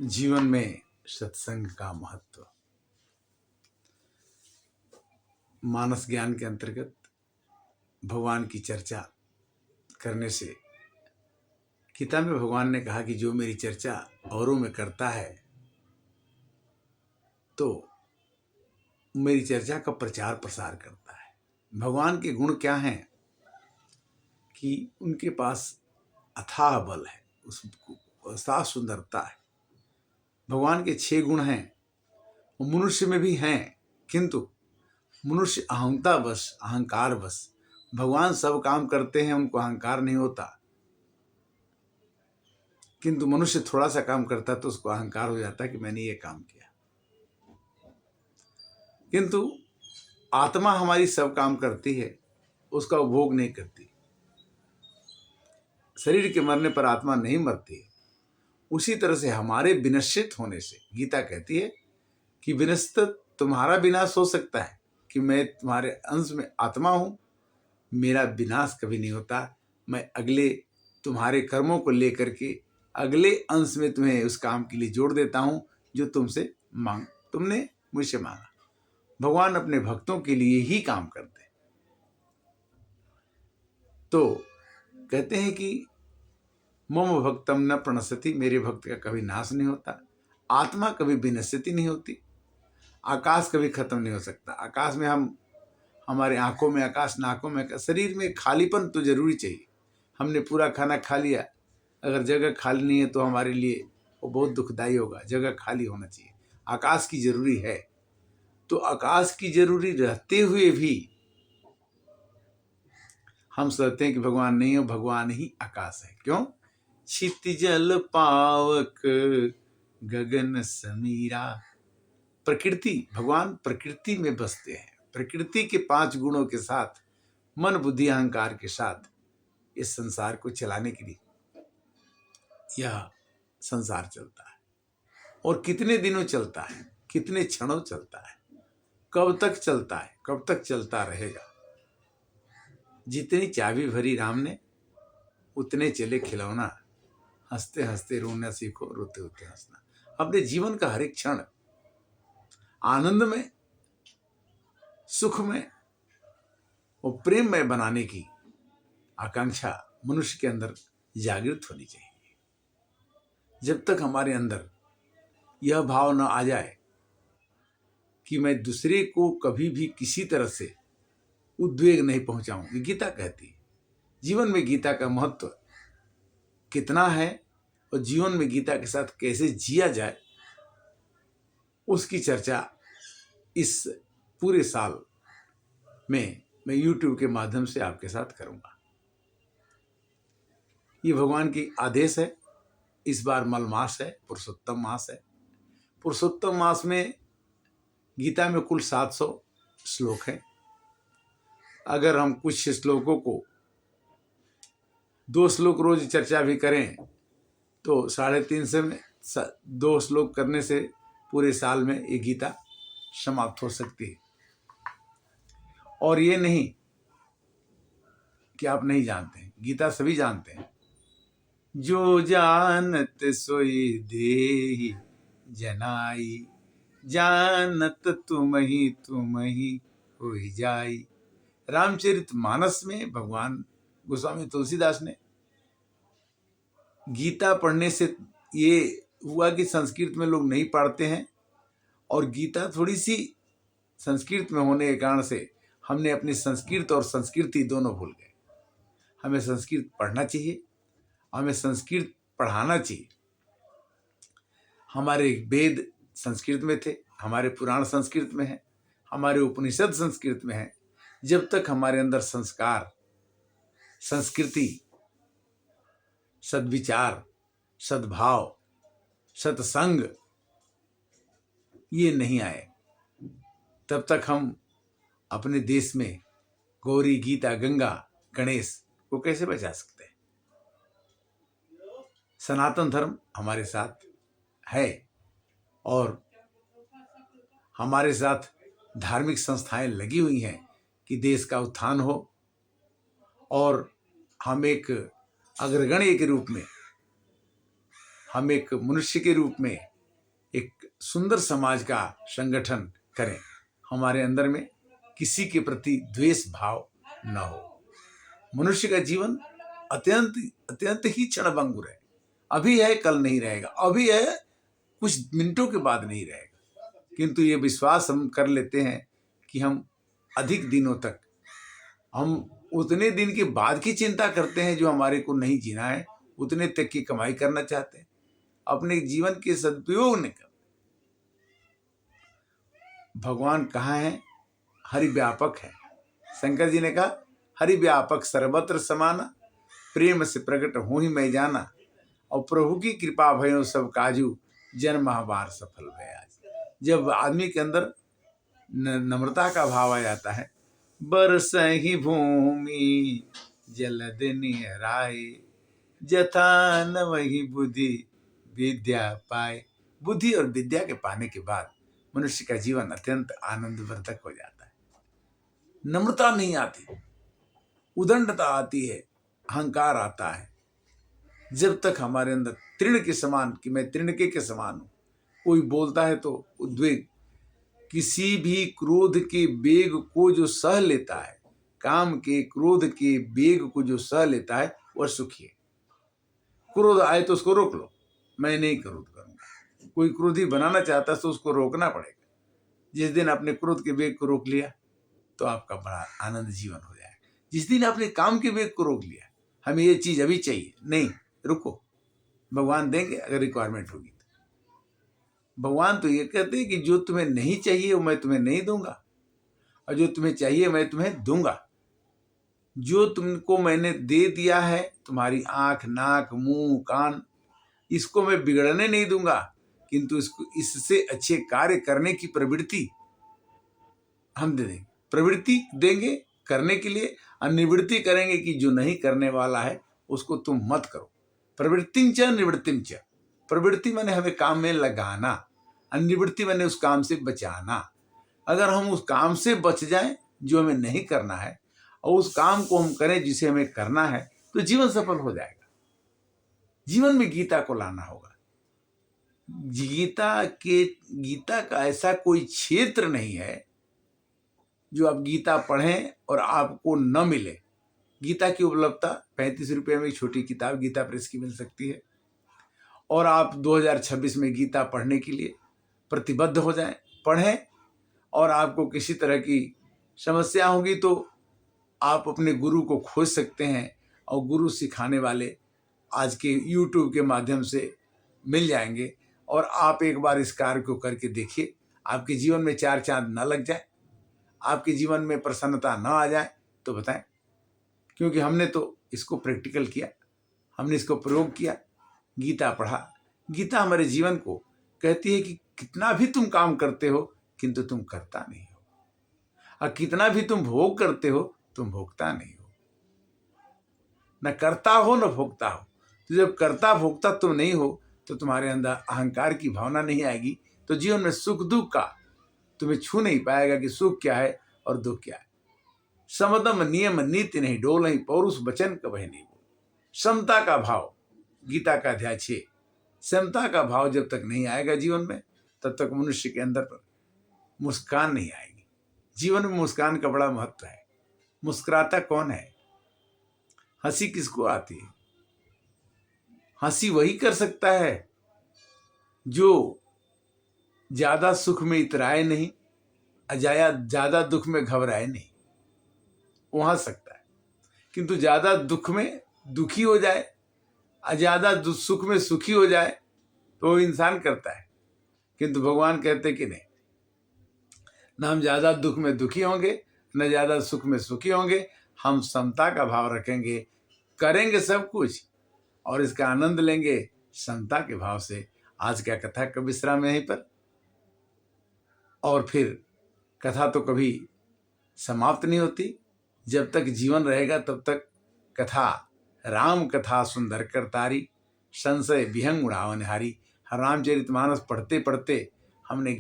जीवन में सत्संग का महत्व। मानस ज्ञान के अंतर्गत भगवान की चर्चा करने से गीता में भगवान ने कहा कि जो मेरी चर्चा औरों में करता है तो मेरी चर्चा का प्रचार प्रसार करता है। भगवान के गुण क्या हैं कि उनके पास अथाह बल है, उसको अथाह सुंदरता है। भगवान के 6 गुण हैं, वो मनुष्य में भी हैं, किंतु मनुष्य अहंकार बस। भगवान सब काम करते हैं, उनको अहंकार नहीं होता, किंतु मनुष्य थोड़ा सा काम करता तो उसको अहंकार हो जाता कि मैंने ये काम किया। किंतु आत्मा हमारी सब काम करती है, उसका उपभोग नहीं करती। शरीर के मरने पर आत्मा नहीं मरती। उसी तरह से हमारे विनश्चित होने से गीता कहती है कि विनश्चित तुम्हारा विनाश हो सकता है, कि मैं तुम्हारे अंश में आत्मा हूं, मेरा विनाश कभी नहीं होता। मैं अगले तुम्हारे कर्मों को लेकर के अगले अंश में तुम्हें उस काम के लिए जोड़ देता हूं जो तुमने मुझसे मांगा। भगवान अपने भक्तों के लिए ही काम करते हैं। तो कहते हैं कि मम भक्तम न प्रणश्यति, मेरे भक्त का कभी नाश नहीं होता। आत्मा कभी विनश्यति नहीं होती। आकाश कभी खत्म नहीं हो सकता। आकाश में हमारे आंखों में आकाश, नाकों में आकाश, शरीर में खालीपन तो जरूरी चाहिए। हमने पूरा खाना खा लिया, अगर जगह खाली नहीं है तो हमारे लिए वो बहुत दुखदाई होगा। जगह खाली होना चाहिए। आकाश की जरूरी है। तो आकाश की जरूरी रहते हुए भी हम सोचते हैं कि भगवान नहीं हो, भगवान ही आकाश है। क्यों? क्षितिजल पावक गगन समीरा। प्रकृति, भगवान प्रकृति में बसते हैं। प्रकृति के 5 गुणों के साथ, मन बुद्धि अहंकार के साथ इस संसार को चलाने के लिए यह संसार चलता है। और कितने दिनों चलता है, कितने क्षणों चलता है, कब तक चलता है, कब तक चलता रहेगा। जितनी चाबी भरी राम ने उतने चले खिलौना, हंसते हंसते रोना सीखो, रोते रोते हंसना। अपने जीवन का हर एक क्षण आनंद में, सुख में और प्रेम में बनाने की आकांक्षा मनुष्य के अंदर जागृत होनी चाहिए। जब तक हमारे अंदर यह भाव न आ जाए कि मैं दूसरे को कभी भी किसी तरह से उद्वेग नहीं पहुंचाऊं, गीता कहती है। जीवन में गीता का महत्व कितना है और जीवन में गीता के साथ कैसे जिया जाए, उसकी चर्चा इस पूरे साल में मैं YouTube के माध्यम से आपके साथ करूंगा। ये भगवान की आदेश है। इस बार मल मास है, पुरुषोत्तम मास है। पुरुषोत्तम मास में गीता में कुल 700 श्लोक हैं। अगर हम कुछ श्लोकों को 2 श्लोक रोज चर्चा भी करें तो 350 में 2 श्लोक करने से पूरे साल में ये गीता समाप्त हो सकती है। और ये नहीं कि आप नहीं जानते हैं, गीता सभी जानते हैं। जो जानत सोई देहि जनाई, जानत तुम ही होई जाई। रामचरित मानस में भगवान गोस्वामी तुलसीदास ने गीता पढ़ने से ये हुआ कि संस्कृत में लोग नहीं पढ़ते हैं, और गीता थोड़ी सी संस्कृत में होने के कारण से हमने अपनी संस्कृत और संस्कृति दोनों भूल गए। हमें संस्कृत पढ़ना चाहिए, हमें संस्कृत पढ़ाना चाहिए। हमारे वेद संस्कृत में थे, हमारे पुराण संस्कृत में है, हमारे उपनिषद संस्कृत में है। जब तक हमारे अंदर संस्कार, संस्कृति, सद्विचार, सद्भाव, सत्संग ये नहीं आए, तब तक हम अपने देश में गौरी, गीता, गंगा, गणेश को कैसे बचा सकते हैं? सनातन धर्म हमारे साथ है और हमारे साथ धार्मिक संस्थाएं लगी हुई हैं कि देश का उत्थान हो और हम एक अग्रगण्य के रूप में, हम एक मनुष्य के रूप में एक सुंदर समाज का संगठन करें, हमारे अंदर में किसी के प्रति द्वेष भाव न हो। मनुष्य का जीवन अत्यंत अत्यंत ही क्षणभंगुर है। अभी है, कल नहीं रहेगा, अभी है, कुछ मिनटों के बाद नहीं रहेगा। किंतु ये विश्वास हम कर लेते हैं कि हम अधिक दिनों तक, हम उतने दिन के बाद की चिंता करते हैं जो हमारे को नहीं जीना है, उतने तक की कमाई करना चाहते हैं, अपने जीवन के सदुपयोग नहीं कर। भगवान कहाँ है? हरि व्यापक है। शंकर जी ने कहा हरि व्यापक सर्वत्र समाना, प्रेम से प्रकट हो ही मैं जाना, और प्रभु की कृपा भयो सब काजू, जन्म महाबार सफल भया। जब आदमी के अंदर नम्रता का भाव आ जाता है, बरसहि भूमि जलद निहराए, जथा न वही बुद्धि विद्या पाए। बुद्धि और विद्या के पाने के बाद मनुष्य का जीवन अत्यंत आनंदवर्धक हो जाता है। नम्रता नहीं आती, उदंडता आती है, अहंकार आता है। जब तक हमारे अंदर तृण के समान, कि मैं तृणके के समान हूं, कोई बोलता है तो उद्वेग, किसी भी क्रोध के वेग को जो सह लेता है, काम के क्रोध के वेग को जो सह लेता है, वह सुखी है। क्रोध आए तो उसको रोक लो, मैं नहीं क्रोध करूंगा। कोई क्रोधी बनाना चाहता है तो उसको रोकना पड़ेगा। जिस दिन अपने क्रोध के वेग को रोक लिया तो आपका बड़ा आनंद जीवन हो जाएगा। जिस दिन आपने काम के वेग को रोक लिया, हमें ये चीज अभी चाहिए, नहीं, रुको, भगवान देंगे अगर रिक्वायरमेंट होगी तो। भगवान तो ये कहते हैं कि जो तुम्हें नहीं चाहिए वो मैं तुम्हें नहीं दूंगा, और जो तुम्हें चाहिए मैं तुम्हें दूंगा। जो तुमको मैंने दे दिया है, तुम्हारी आंख, नाक, मुंह, कान, इसको मैं बिगड़ने नहीं दूंगा, किंतु इसको, इससे अच्छे कार्य करने की प्रवृत्ति हम दे देंगे। प्रवृत्ति देंगे करने के लिए, और निवृत्ति करेंगे कि जो नहीं करने वाला है उसको तुम मत करो। प्रवृत्ति च निवृत्ति च। प्रवृत्ति मैंने हमें काम में लगाना, और निवृत्ति मैंने उस काम से बचाना। अगर हम उस काम से बच जाएं जो हमें नहीं करना है, और उस काम को हम करें जिसे हमें करना है, तो जीवन सफल हो जाएगा। जीवन में गीता को लाना होगा। गीता का ऐसा कोई क्षेत्र नहीं है जो आप गीता पढ़ें और आपको न मिले। गीता की उपलब्धता 35 रुपये में एक छोटी किताब गीता प्रेस की मिल सकती है, और आप 2026 में गीता पढ़ने के लिए प्रतिबद्ध हो जाएं, पढ़ें। और आपको किसी तरह की समस्या होगी तो आप अपने गुरु को खोज सकते हैं, और गुरु सिखाने वाले आज के YouTube के माध्यम से मिल जाएंगे। और आप एक बार इस कार्य को करके देखिए, आपके जीवन में 4 चांद न लग जाए, आपके जीवन में प्रसन्नता न आ जाए तो बताएं। क्योंकि हमने तो इसको प्रैक्टिकल किया, हमने इसको प्रयोग किया, गीता पढ़ा। गीता हमारे जीवन को कहती है कि कितना भी तुम काम करते हो किंतु तुम करता नहीं हो, और कितना भी तुम भोग करते हो तुम भोगता नहीं हो। न करता हो न भोगता हो। तो जब करता भोगता तुम नहीं हो तो तुम्हारे अंदर अहंकार की भावना नहीं आएगी, तो जीवन में सुख दुख का तुम्हें छू नहीं पाएगा कि सुख क्या है और दुख क्या है। समदम नियम नीति नहीं डोल, नहीं पौरुष वचन कभी नहीं बोल। समता का भाव, गीता का अध्याय 6। समता का भाव जब तक नहीं आएगा जीवन में, तब तक मनुष्य के अंदर पर मुस्कान नहीं आएगी। जीवन में मुस्कान का बड़ा महत्व है। मुस्कुराता कौन है? हंसी किसको आती है? हंसी वही कर सकता है जो ज्यादा सुख में इतराए नहीं, ज्यादा दुख में घबराए नहीं, वो हंस सकता है। किंतु ज्यादा दुख में दुखी हो जाए, ज्यादा सुख में सुखी हो जाए तो वो इंसान करता है। किंतु भगवान कहते कि नहीं, न हम ज्यादा दुख में दुखी होंगे, न ज्यादा सुख में सुखी होंगे। हम समता का भाव रखेंगे, करेंगे सब कुछ और इसका आनंद लेंगे समता के भाव से। आज का कथा का विश्राम यहीं पर, और फिर कथा तो कभी समाप्त नहीं होती। जब तक जीवन रहेगा तब तक कथा, राम कथा सुंदर करतारी, संशय विहंग उड़ावनहारी। रामचरितमानस पढ़ते पढ़ते हमने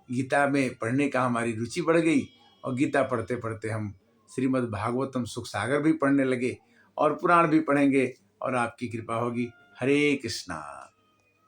गीता में पढ़ने का हमारी रुचि बढ़ गई, और गीता पढ़ते पढ़ते हम श्रीमद् भागवतम सुख सागर भी पढ़ने लगे, और पुराण भी पढ़ेंगे, और आपकी कृपा होगी। हरे कृष्णा।